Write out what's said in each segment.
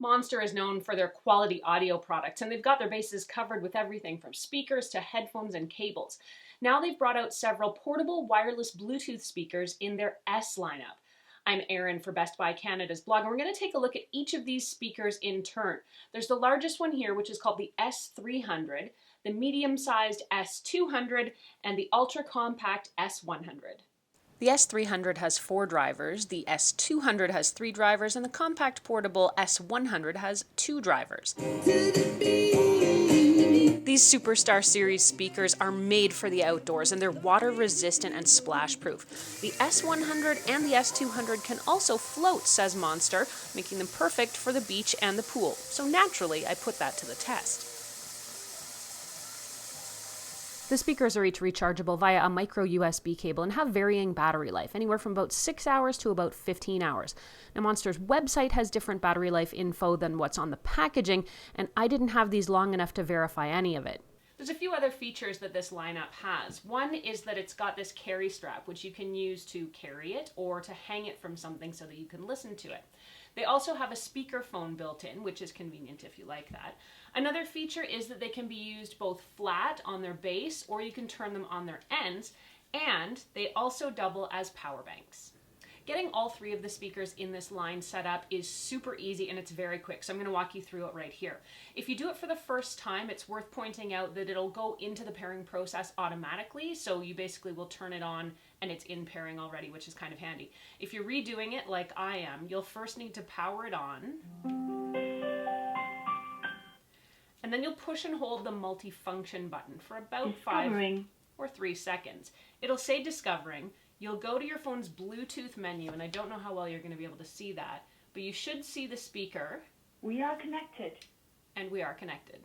Monster is known for their quality audio products, and they've got their bases covered with everything from speakers to headphones and cables. Now they've brought out several portable wireless Bluetooth speakers in their S lineup. I'm Erin for Best Buy Canada's blog, and we're going to take a look at each of these speakers in turn. There's the largest one here, which is called the S300, the medium-sized S200, and the ultra-compact S100. The S300 has 4 drivers, the S200 has 3 drivers, and the compact portable S100 has 2 drivers. These Superstar Series speakers are made for the outdoors, and they're water resistant and splash proof. The S100 and the S200 can also float, says Monster, making them perfect for the beach and the pool. So naturally, I put that to the test. The speakers are each rechargeable via a micro USB cable and have varying battery life, anywhere from about 6 hours to about 15 hours. Now, Monster's website has different battery life info than what's on the packaging, and I didn't have these long enough to verify any of it. There's a few other features that this lineup has. One is that it's got this carry strap, which you can use to carry it or to hang it from something so that you can listen to it. They also have a speakerphone built in, which is convenient if you like that. Another feature is that they can be used both flat on their base, or you can turn them on their ends, and they also double as power banks. Getting all 3 of the speakers in this line set up is super easy, and it's very quick, so I'm going to walk you through it right here. If you do it for the first time, it's worth pointing out that it'll go into the pairing process automatically, so you basically will turn it on and it's in pairing already, which is kind of handy. If you're redoing it like I am, you'll first need to power it on, and then you'll push and hold the multifunction button for about 5 or 3 seconds. It'll say discovering. You'll go to your phone's Bluetooth menu, and I don't know how well you're going to be able to see that, but you should see the speaker. We are connected. And we are connected.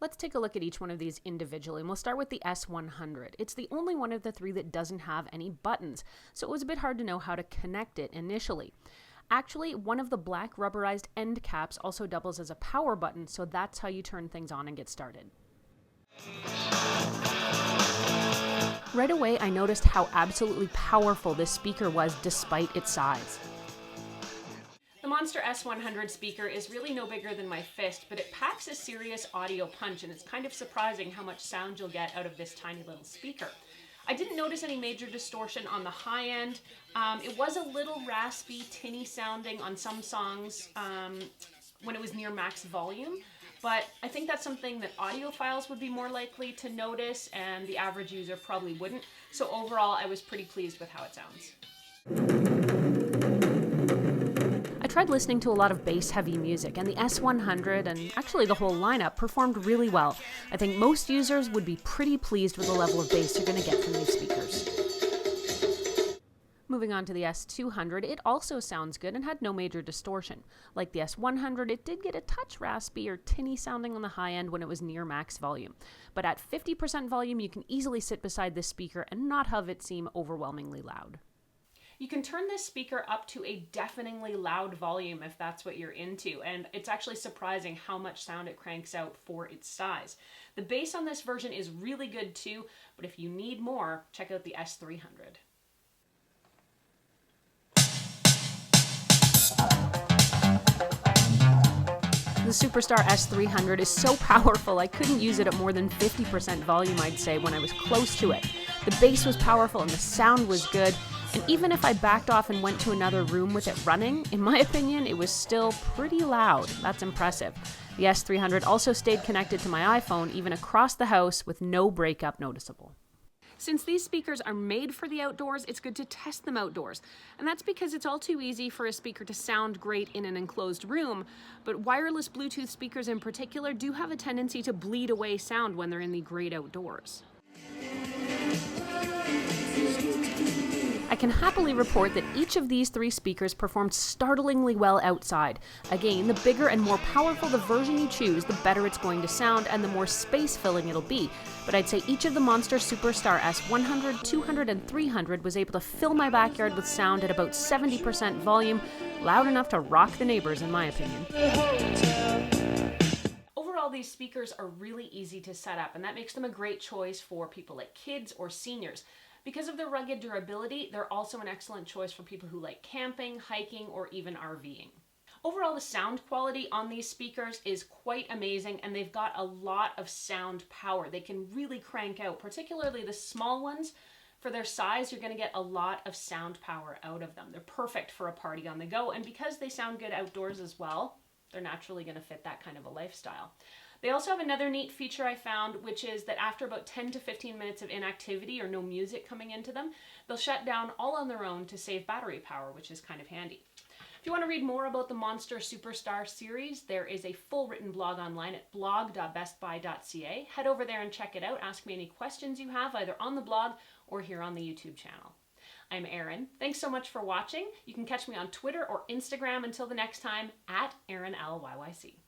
Let's take a look at each one of these individually, and we'll start with the S100. It's the only one of the 3 that doesn't have any buttons, so it was a bit hard to know how to connect it initially. Actually, one of the black rubberized end caps also doubles as a power button, so that's how you turn things on and get started. Right away, I noticed how absolutely powerful this speaker was despite its size. The Monster S100 speaker is really no bigger than my fist, but it packs a serious audio punch, and it's kind of surprising how much sound you'll get out of this tiny little speaker. I didn't notice any major distortion on the high end. It was a little raspy, tinny sounding on some songs when it was near max volume, but I think that's something that audiophiles would be more likely to notice, and the average user probably wouldn't. So overall, I was pretty pleased with how it sounds. I tried listening to a lot of bass-heavy music, and the S100 and actually the whole lineup performed really well. I think most users would be pretty pleased with the level of bass you're going to get from these speakers. Moving on to the S200, it also sounds good and had no major distortion. Like the S100, it did get a touch raspy or tinny sounding on the high end when it was near max volume. But at 50% volume, you can easily sit beside this speaker and not have it seem overwhelmingly loud. You can turn this speaker up to a deafeningly loud volume if that's what you're into, and it's actually surprising how much sound it cranks out for its size. The bass on this version is really good too, but if you need more, check out the S300. The Superstar S300 is so powerful I couldn't use it at more than 50% volume, I'd say, when I was close to it. The bass was powerful and the sound was good, and even if I backed off and went to another room with it running, in my opinion, it was still pretty loud. That's impressive. The S300 also stayed connected to my iPhone, even across the house, with no breakup noticeable. Since these speakers are made for the outdoors, it's good to test them outdoors. And that's because it's all too easy for a speaker to sound great in an enclosed room, but wireless Bluetooth speakers in particular do have a tendency to bleed away sound when they're in the great outdoors. I can happily report that each of these 3 speakers performed startlingly well outside. Again, the bigger and more powerful the version you choose, the better it's going to sound and the more space-filling it'll be. But I'd say each of the Monster Superstar S100, 200, and 300 was able to fill my backyard with sound at about 70% volume, loud enough to rock the neighbors in my opinion. Overall, these speakers are really easy to set up, and that makes them a great choice for people like kids or seniors. Because of their rugged durability, they're also an excellent choice for people who like camping, hiking, or even RVing. Overall, the sound quality on these speakers is quite amazing, and they've got a lot of sound power. They can really crank out, particularly the small ones. For their size, you're going to get a lot of sound power out of them. They're perfect for a party on the go, and because they sound good outdoors as well, they're naturally going to fit that kind of a lifestyle. They also have another neat feature I found, which is that after about 10 to 15 minutes of inactivity or no music coming into them, they'll shut down all on their own to save battery power, which is kind of handy. If you want to read more about the Monster Superstar series, there is a full written blog online at Blog.BestBuy.ca. Head over there and check it out. Ask me any questions you have either on the blog or here on the YouTube channel. I'm Erin. Thanks so much for watching. You can catch me on Twitter or Instagram until the next time at ErinLYYC.